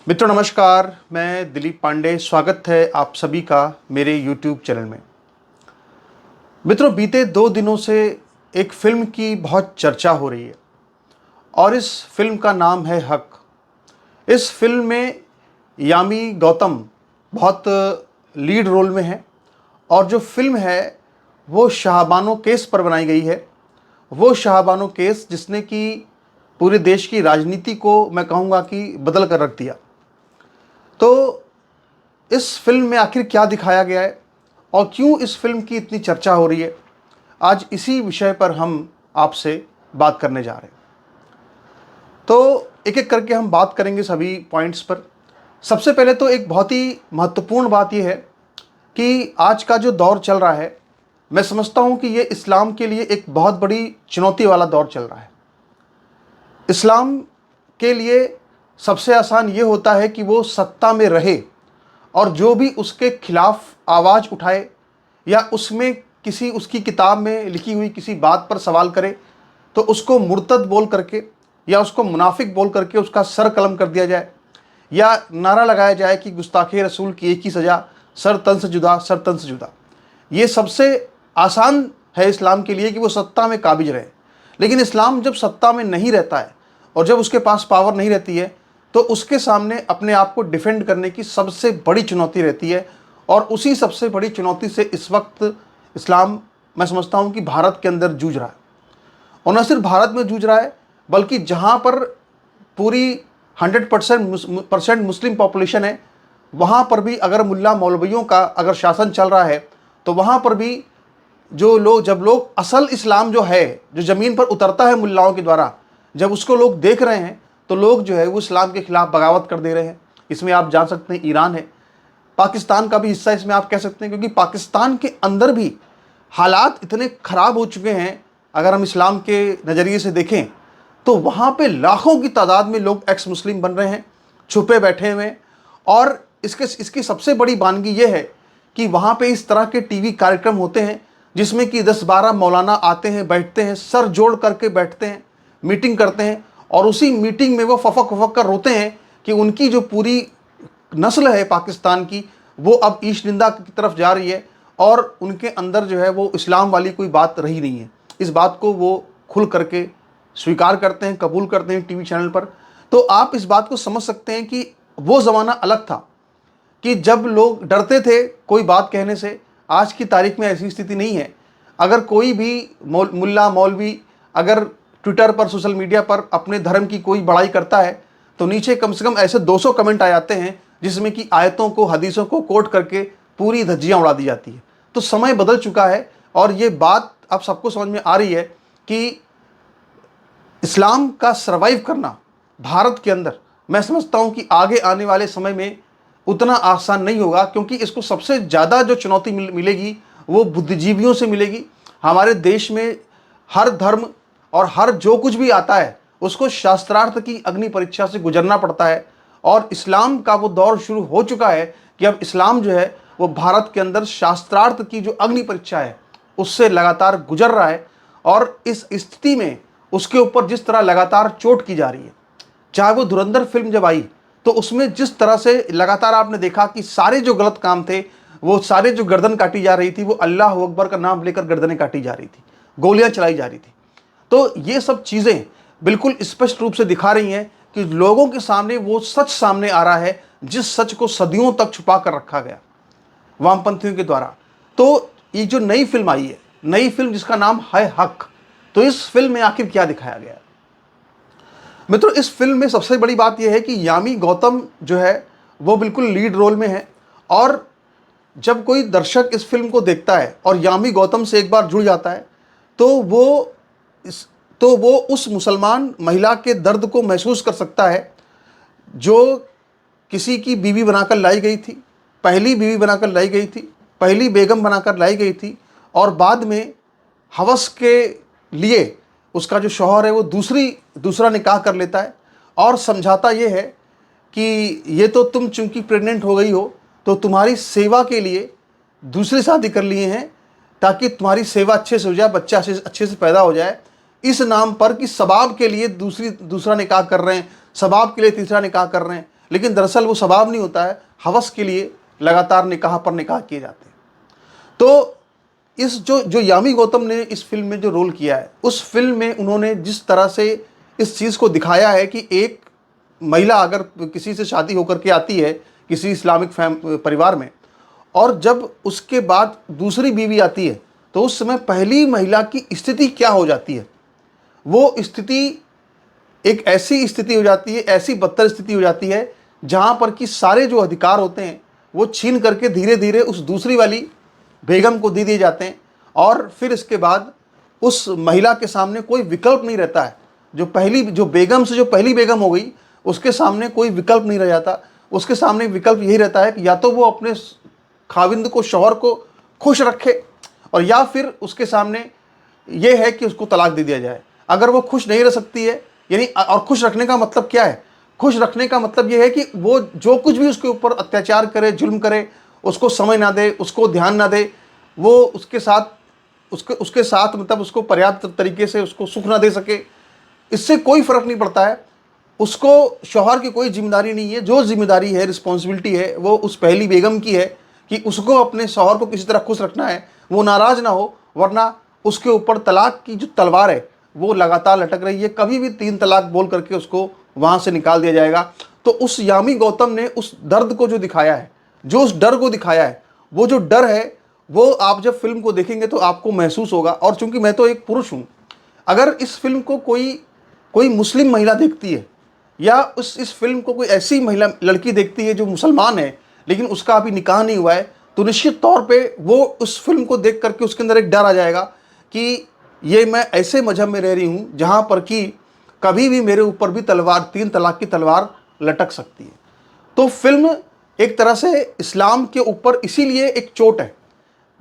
मित्रों नमस्कार, मैं दिलीप पांडे। स्वागत है आप सभी का मेरे YouTube चैनल में। मित्रों, बीते 2 दिनों से एक फिल्म की बहुत चर्चा हो रही है और इस फिल्म का नाम है हक। इस फिल्म में यामी गौतम बहुत लीड रोल में है और जो फिल्म है वो शाहबानो केस पर बनाई गई है। वो शाहबानो केस जिसने कि पूरे देश की राजनीति को मैं कहूँगा कि बदल कर रख दिया। तो इस फिल्म में आखिर क्या दिखाया गया है और क्यों इस फिल्म की इतनी चर्चा हो रही है, आज इसी विषय पर हम आपसे बात करने जा रहे हैं। तो एक एक करके हम बात करेंगे सभी पॉइंट्स पर। सबसे पहले तो एक बहुत ही महत्वपूर्ण बात यह है कि आज का जो दौर चल रहा है, मैं समझता हूँ कि ये इस्लाम के लिए एक बहुत बड़ी चुनौती वाला दौर चल रहा है। इस्लाम के लिए सबसे आसान ये होता है कि वो सत्ता में रहे और जो भी उसके खिलाफ आवाज़ उठाए या उसमें किसी उसकी किताब में लिखी हुई किसी बात पर सवाल करे तो उसको मुर्तद बोल करके या उसको मुनाफिक बोल करके उसका सर कलम कर दिया जाए या नारा लगाया जाए कि गुस्ताखे रसूल की एक ही सज़ा, सर तन से जुदा, सर तन से जुदा। ये सबसे आसान है इस्लाम के लिए कि वो सत्ता में काबिज रहे। लेकिन इस्लाम जब सत्ता में नहीं रहता है और जब उसके पास पावर नहीं रहती है तो उसके सामने अपने आप को डिफेंड करने की सबसे बड़ी चुनौती रहती है। और उसी सबसे बड़ी चुनौती से इस वक्त इस्लाम, मैं समझता हूँ कि भारत के अंदर जूझ रहा है। और न सिर्फ भारत में जूझ रहा है बल्कि जहाँ पर पूरी 100% मुस्लिम पॉपुलेशन है, वहाँ पर भी अगर मुल्ला मौलवियों का अगर शासन चल रहा है तो वहाँ पर भी जब लोग असल इस्लाम जो है, जो ज़मीन पर उतरता है मुल्लाओं के द्वारा, जब उसको लोग देख रहे हैं तो लोग जो है वो इस्लाम के खिलाफ बगावत कर दे रहे हैं। इसमें आप जान सकते हैं ईरान है, पाकिस्तान का भी हिस्सा इसमें आप कह सकते हैं, क्योंकि पाकिस्तान के अंदर भी हालात इतने ख़राब हो चुके हैं। अगर हम इस्लाम के नज़रिए से देखें तो वहाँ पे लाखों की तादाद में लोग एक्स मुस्लिम बन रहे हैं, छुपे बैठे हुए हैं। और इसकी सबसे बड़ी वानगी ये है कि वहाँ पे इस तरह के टीवी कार्यक्रम होते हैं जिसमें कि 10-12 मौलाना आते हैं, बैठते हैं, सर जोड़ करके बैठते हैं, मीटिंग करते हैं और उसी मीटिंग में वो फफक फफक कर रोते हैं कि उनकी जो पूरी नस्ल है पाकिस्तान की, वो अब ईश निंदा की तरफ जा रही है और उनके अंदर जो है वो इस्लाम वाली कोई बात रही नहीं है। इस बात को वो खुल करके स्वीकार करते हैं, कबूल करते हैं टीवी चैनल पर। तो आप इस बात को समझ सकते हैं कि वो ज़माना अलग था कि जब लोग डरते थे कोई बात कहने से। आज की तारीख में ऐसी स्थिति नहीं है। अगर कोई भी मुल्ला मौलवी अगर ट्विटर पर, सोशल मीडिया पर अपने धर्म की कोई बड़ाई करता है तो नीचे कम से कम ऐसे 200 कमेंट आ जाते हैं जिसमें कि आयतों को, हदीसों को कोट करके पूरी धज्जियाँ उड़ा दी जाती है। तो समय बदल चुका है और ये बात अब सबको समझ में आ रही है कि इस्लाम का सर्वाइव करना भारत के अंदर, मैं समझता हूँ कि आगे आने वाले समय में उतना आसान नहीं होगा, क्योंकि इसको सबसे ज़्यादा जो चुनौती मिलेगी वो बुद्धिजीवियों से मिलेगी। हमारे देश में हर धर्म और हर जो कुछ भी आता है उसको शास्त्रार्थ की अग्नि परीक्षा से गुजरना पड़ता है और इस्लाम का वो दौर शुरू हो चुका है कि अब इस्लाम जो है वो भारत के अंदर शास्त्रार्थ की जो अग्नि परीक्षा है उससे लगातार गुजर रहा है। और इस स्थिति में उसके ऊपर जिस तरह लगातार चोट की जा रही है, चाहे वो धुरंधर फिल्म जब आई तो उसमें जिस तरह से लगातार आपने देखा कि सारे जो गलत काम थे, वो सारे जो गर्दन काटी जा रही थी, वो अल्लाह अकबर का नाम लेकर गर्दनें काटी जा रही थी, गोलियां चलाई जा रही थी। तो ये सब चीज़ें बिल्कुल स्पष्ट रूप से दिखा रही हैं कि लोगों के सामने वो सच सामने आ रहा है जिस सच को सदियों तक छुपा कर रखा गया वामपंथियों के द्वारा। तो ये जो नई फिल्म आई है, नई फिल्म जिसका नाम है हक, तो इस फिल्म में आखिर क्या दिखाया गया है? मित्रों, इस फिल्म में सबसे बड़ी बात यह है कि यामी गौतम जो है वो बिल्कुल लीड रोल में है। और जब कोई दर्शक इस फिल्म को देखता है और यामी गौतम से एक बार जुड़ जाता है तो वो उस मुसलमान महिला के दर्द को महसूस कर सकता है जो किसी की बीवी बनाकर लाई गई थी, पहली बीवी बनाकर लाई गई थी, पहली बेगम बनाकर लाई गई थी और बाद में हवस के लिए उसका जो शौहर है वो दूसरा निकाह कर लेता है और समझाता ये है कि ये तो तुम चूंकि प्रेग्नेंट हो गई हो तो तुम्हारी सेवा के लिए दूसरी शादी कर लिए हैं ताकि तुम्हारी सेवा अच्छे से हो जाए, बच्चा अच्छे से पैदा हो जाए। इस नाम पर कि सबाब के लिए दूसरा निकाह कर रहे हैं, सबाब के लिए तीसरा निकाह कर रहे हैं। लेकिन दरअसल वो सवाब नहीं होता है, हवस के लिए लगातार निकाह पर निकाह किए जाते हैं। तो इस जो यामी गौतम ने इस फिल्म में जो रोल किया है, उस फिल्म में उन्होंने जिस तरह से इस चीज़ को दिखाया है कि एक महिला अगर किसी से शादी होकर के आती है किसी इस्लामिक परिवार में, और जब उसके बाद दूसरी बीवी आती है, तो उस समय पहली महिला की स्थिति क्या हो जाती है। वो स्थिति एक ऐसी स्थिति हो जाती है, ऐसी बदतर स्थिति हो जाती है, जहाँ पर कि सारे जो अधिकार होते हैं वो छीन करके धीरे धीरे उस दूसरी वाली बेगम को दे दिए जाते हैं। और फिर इसके बाद उस महिला के सामने कोई विकल्प नहीं रहता है। जो बेगम से जो पहली बेगम हो गई, उसके सामने कोई विकल्प नहीं रह जाता। उसके सामने विकल्प यही रहता है कि या तो वो अपने खाविंद को, शौहर को खुश रखे, और या फिर उसके सामने ये है कि उसको तलाक दे दिया जाए। अगर वो खुश नहीं रह सकती है, यानी और खुश रखने का मतलब क्या है, खुश रखने का मतलब ये है कि वो जो कुछ भी उसके ऊपर अत्याचार करे, जुल्म करे, उसको समय ना दे, उसको ध्यान ना दे, वो उसके साथ मतलब उसको पर्याप्त तरीके से उसको सुख ना दे सके, इससे कोई फर्क नहीं पड़ता है। उसको शौहर की कोई जिम्मेदारी नहीं है। जो जिम्मेदारी है, रिस्पॉन्सिबिलिटी है, वो उस पहली बेगम की है कि उसको अपने शौहर को किसी तरह खुश रखना है, वो नाराज़ ना हो, वरना उसके ऊपर तलाक की जो तलवार है वो लगातार लटक रही है। कभी भी 3 तलाक बोल करके उसको वहाँ से निकाल दिया जाएगा। तो उस यामी गौतम ने उस दर्द को जो दिखाया है, जो उस डर को दिखाया है, वो जो डर है वो आप जब फिल्म को देखेंगे तो आपको महसूस होगा। और चूंकि मैं तो एक पुरुष हूँ, अगर इस फिल्म को कोई मुस्लिम महिला देखती है, या इस फिल्म को कोई ऐसी महिला लड़की देखती है जो मुसलमान है लेकिन उसका अभी निकाह नहीं हुआ है, तो निश्चित तौर पे वो उस फिल्म को देख करके उसके अंदर एक डर आ जाएगा कि ये मैं ऐसे मजहब में रह रही हूँ जहाँ पर कि कभी भी मेरे ऊपर भी 3 तलाक की तलवार लटक सकती है। तो फिल्म एक तरह से इस्लाम के ऊपर इसीलिए एक चोट है।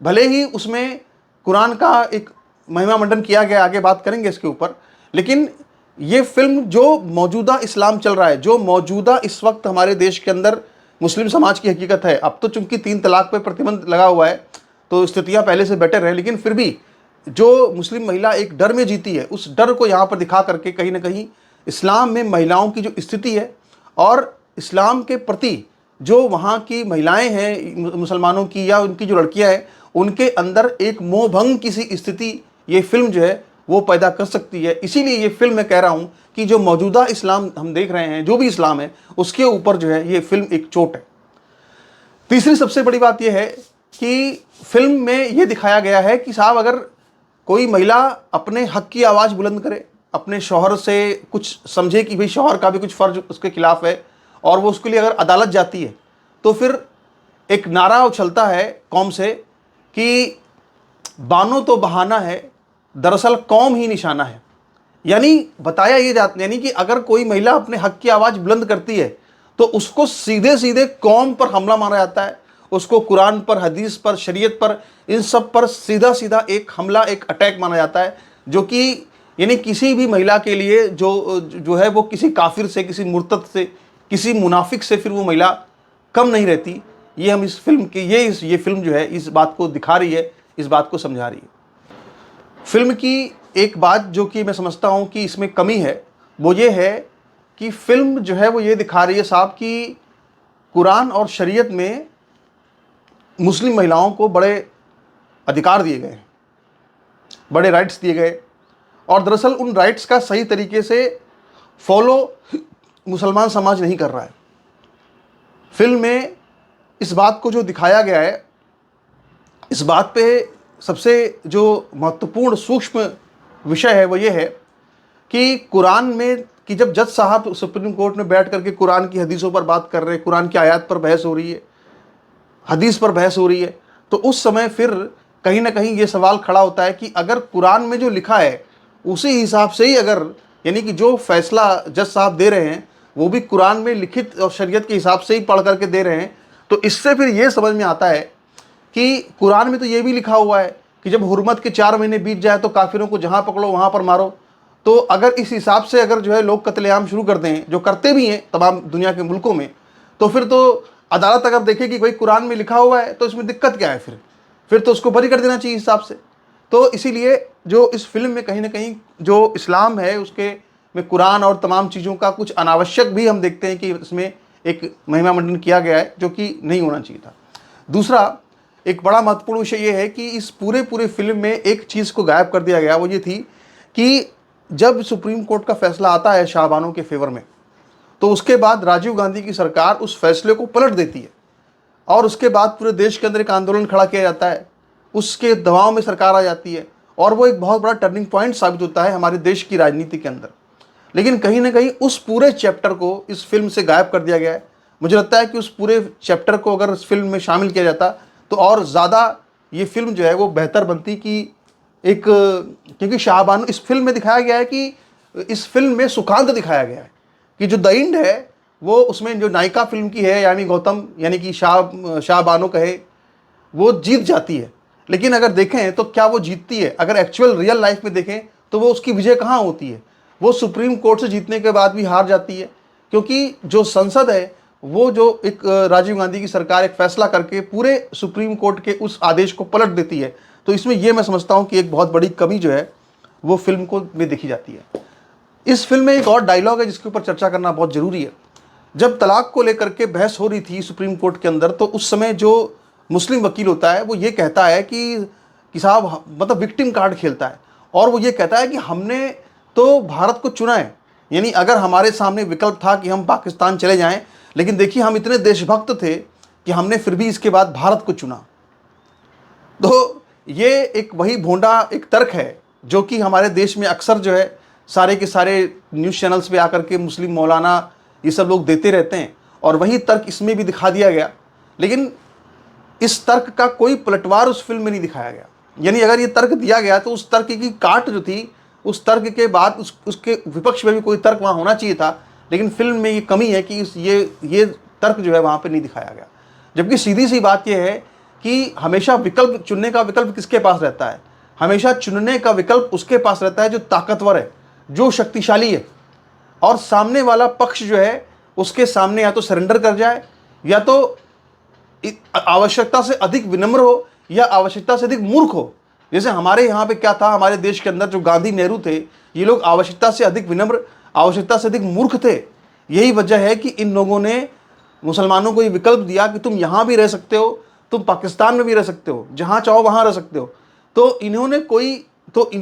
भले ही उसमें कुरान का एक महिमा मंडन किया गया, आगे बात करेंगे इसके ऊपर, लेकिन ये फिल्म जो मौजूदा इस्लाम चल रहा है, जो मौजूदा इस वक्त हमारे देश के अंदर मुस्लिम समाज की हकीकत है, अब तो चूंकि 3 तलाक पे प्रतिबंध लगा हुआ है तो स्थितियां पहले से बेटर है, लेकिन फिर भी जो मुस्लिम महिला एक डर में जीती है, उस डर को यहाँ पर दिखा करके कहीं ना कहीं इस्लाम में महिलाओं की जो स्थिति है और इस्लाम के प्रति जो वहाँ की महिलाएं हैं मुसलमानों की, या उनकी जो लड़कियां हैं, उनके अंदर एक मोहभंग की सी स्थिति ये फिल्म जो है वो पैदा कर सकती है। इसीलिए ये फिल्म मैं कह रहा हूँ कि जो मौजूदा इस्लाम हम देख रहे हैं, जो भी इस्लाम है, उसके ऊपर जो है ये फिल्म एक चोट है। तीसरी सबसे बड़ी बात यह है कि फिल्म में ये दिखाया गया है कि साहब अगर कोई महिला अपने हक की आवाज़ बुलंद करे, अपने शौहर से कुछ समझे कि भाई शौहर का भी कुछ फ़र्ज उसके खिलाफ है, और वो उसके लिए अगर अदालत जाती है, तो फिर एक नारा उछलता है कौम से कि बानो तो बहाना है, दरअसल कौम ही निशाना है। यानी बताया ये जाता, यानी कि अगर कोई महिला अपने हक की आवाज़ बुलंद करती है तो उसको सीधे सीधे कौम पर हमला मारा जाता है, उसको कुरान पर, हदीस पर, शरीयत पर, इन सब पर सीधा सीधा एक हमला, एक अटैक माना जाता है, जो कि यानी किसी भी महिला के लिए जो है वो किसी काफिर से, किसी मुर्तद से, किसी मुनाफिक से फिर वो महिला कम नहीं रहती। ये हम इस फिल्म की ये फिल्म जो है इस बात को दिखा रही है, इस बात को समझा रही है। फिल्म की एक बात जो कि मैं समझता हूँ कि इसमें कमी है, वो ये है कि फिल्म जो है वो ये दिखा रही है साहब कि कुरान और शरीयत में मुस्लिम महिलाओं को बड़े अधिकार दिए गए, बड़े राइट्स दिए गए, और दरअसल उन राइट्स का सही तरीके से फॉलो मुसलमान समाज नहीं कर रहा है। फिल्म में इस बात को जो दिखाया गया है, इस बात पे सबसे जो महत्वपूर्ण सूक्ष्म विषय है वो ये है कि कुरान में कि जब जज साहब सुप्रीम कोर्ट में बैठ करके कुरान की हदीसों पर बात कर रहे हैं, कुरान की आयत पर बहस हो रही है, हदीस पर बहस हो रही है, तो उस समय फिर कहीं ना कहीं ये सवाल खड़ा होता है कि अगर कुरान में जो लिखा है उसी हिसाब से ही अगर, यानी कि जो फैसला जज साहब दे रहे हैं वो भी कुरान में लिखित और शरीयत के हिसाब से ही पढ़ करके दे रहे हैं, तो इससे फिर ये समझ में आता है कि कुरान में तो ये भी लिखा हुआ है कि जब हुर्मत के 4 महीने बीत जाए तो काफिरों को जहाँ पकड़ो वहाँ पर मारो। तो अगर इस हिसाब से अगर जो है लोग कत्लेआम शुरू कर दें, जो करते भी हैं तमाम दुनिया के मुल्कों में, तो फिर तो अदालत अगर देखे कि भाई कुरान में लिखा हुआ है तो इसमें दिक्कत क्या है, फिर तो उसको बरी कर देना चाहिए हिसाब से। तो इसीलिए जो इस फिल्म में कहीं ना कहीं जो इस्लाम है उसके में कुरान और तमाम चीज़ों का कुछ अनावश्यक भी हम देखते हैं कि इसमें एक महिमा मंडन किया गया है, जो कि नहीं होना चाहिए था। दूसरा एक बड़ा महत्वपूर्ण विषय ये है कि इस पूरे फिल्म में एक चीज़ को गायब कर दिया गया, वो ये थी कि जब सुप्रीम कोर्ट का फैसला आता है शाहबानो के फेवर में, तो उसके बाद राजीव गांधी की सरकार उस फैसले को पलट देती है और उसके बाद पूरे देश के अंदर एक आंदोलन खड़ा किया जाता है, उसके दबाव में सरकार आ जाती है और वो एक बहुत बड़ा टर्निंग पॉइंट साबित होता है हमारे देश की राजनीति के अंदर। लेकिन कहीं ना कहीं उस पूरे चैप्टर को इस फिल्म से गायब कर दिया गया है। मुझे लगता है कि उस पूरे चैप्टर को अगर इस फिल्म में शामिल किया जाता तो और ज़्यादा ये फिल्म जो है वो बेहतर बनती। कि एक, क्योंकि शाहबानो इस फिल्म में दिखाया गया है कि इस फिल्म में सुखांत दिखाया गया है कि जो द एंड है वो उसमें जो नायिका फिल्म की है यानी गौतम, यानी कि शाहबानो कहे, वो जीत जाती है। लेकिन अगर देखें तो क्या वो जीतती है? अगर एक्चुअल रियल लाइफ में देखें तो वो उसकी विजय कहाँ होती है? वो सुप्रीम कोर्ट से जीतने के बाद भी हार जाती है, क्योंकि जो संसद है वो जो एक राजीव गांधी की सरकार एक फैसला करके पूरे सुप्रीम कोर्ट के उस आदेश को पलट देती है। तो इसमें ये मैं समझता हूँ कि एक बहुत बड़ी कमी जो है वो फिल्म को में देखी जाती है। इस फिल्म में एक और डायलॉग है जिसके ऊपर चर्चा करना बहुत ज़रूरी है। जब तलाक को लेकर के बहस हो रही थी सुप्रीम कोर्ट के अंदर, तो उस समय जो मुस्लिम वकील होता है वो ये कहता है कि साहब, मतलब विक्टिम कार्ड खेलता है और वो ये कहता है कि हमने तो भारत को चुना है, यानी अगर हमारे सामने विकल्प था कि हम पाकिस्तान चले जाएं, लेकिन देखिए हम इतने देशभक्त थे कि हमने फिर भी इसके बाद भारत को चुना। तो ये एक वही भोंडा एक तर्क है जो कि हमारे देश में अक्सर जो है सारे के सारे न्यूज़ चैनल्स पे आकर के मुस्लिम मौलाना ये सब लोग देते रहते हैं, और वही तर्क इसमें भी दिखा दिया गया। लेकिन इस तर्क का कोई पलटवार उस फिल्म में नहीं दिखाया गया। यानी अगर ये तर्क दिया गया तो उस तर्क की काट जो थी, उस तर्क के बाद उसके विपक्ष में भी कोई तर्क वहाँ होना चाहिए था। लेकिन फिल्म में ये कमी है कि ये तर्क जो है वहाँ पे नहीं दिखाया गया। जबकि सीधी सी बात यह है कि हमेशा विकल्प चुनने का विकल्प किसके पास रहता है? हमेशा चुनने का विकल्प उसके पास रहता है जो ताकतवर है, जो शक्तिशाली है, और सामने वाला पक्ष जो है उसके सामने या तो सरेंडर कर जाए, या तो आवश्यकता से अधिक विनम्र हो, या आवश्यकता से अधिक मूर्ख हो। जैसे हमारे यहाँ पे क्या था, हमारे देश के अंदर जो गांधी नेहरू थे, ये लोग आवश्यकता से अधिक विनम्र, आवश्यकता से अधिक मूर्ख थे। यही वजह है कि इन लोगों ने मुसलमानों को ये विकल्प दिया कि तुम यहाँ भी रह सकते हो, तुम पाकिस्तान में भी रह सकते हो, जहाँ चाहो वहाँ रह सकते हो। तो इन्होंने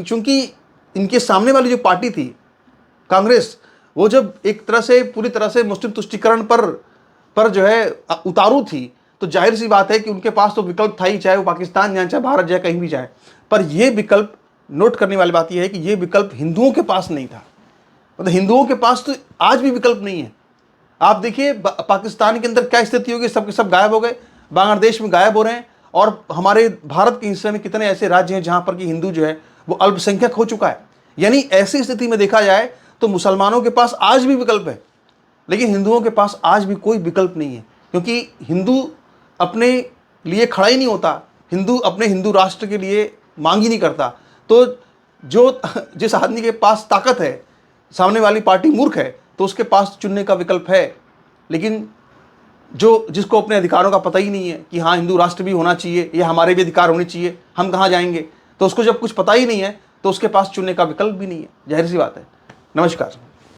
चूंकि इनके सामने वाली जो पार्टी थी कांग्रेस, वो जब एक तरह से पूरी तरह से मुस्लिम तुष्टीकरण पर जो है उतारू थी, तो जाहिर सी बात है कि उनके पास तो विकल्प था ही, चाहे वो पाकिस्तान जाए चाहे भारत जाए कहीं भी जाए। पर ये विकल्प, नोट करने वाली बात यह है कि ये विकल्प हिंदुओं के पास नहीं था। मतलब हिंदुओं के पास तो आज भी विकल्प नहीं है। आप देखिए पाकिस्तान के अंदर क्या स्थिति होगी, सब के सब गायब हो गए, बांग्लादेश में गायब हो रहे हैं, और हमारे भारत के हिस्से में कितने ऐसे राज्य हैं जहाँ पर कि हिंदू जो है वो अल्पसंख्यक हो चुका है। यानी ऐसी स्थिति में देखा जाए तो मुसलमानों के पास आज भी विकल्प है, लेकिन हिंदुओं के पास आज भी कोई विकल्प नहीं है, क्योंकि हिंदू अपने लिए खड़ा ही नहीं होता, हिंदू अपने हिंदू राष्ट्र के लिए मांग ही नहीं करता। तो जिस आदमी के पास ताकत है, सामने वाली पार्टी मूर्ख है, तो उसके पास चुनने का विकल्प है। लेकिन जिसको अपने अधिकारों का पता ही नहीं है कि हाँ हिंदू राष्ट्र भी होना चाहिए, या हमारे भी अधिकार होने चाहिए, हम कहाँ जाएंगे, तो उसको जब कुछ पता ही नहीं है तो उसके पास चुनने का विकल्प भी नहीं है। जाहिर सी बात है। नमस्कार।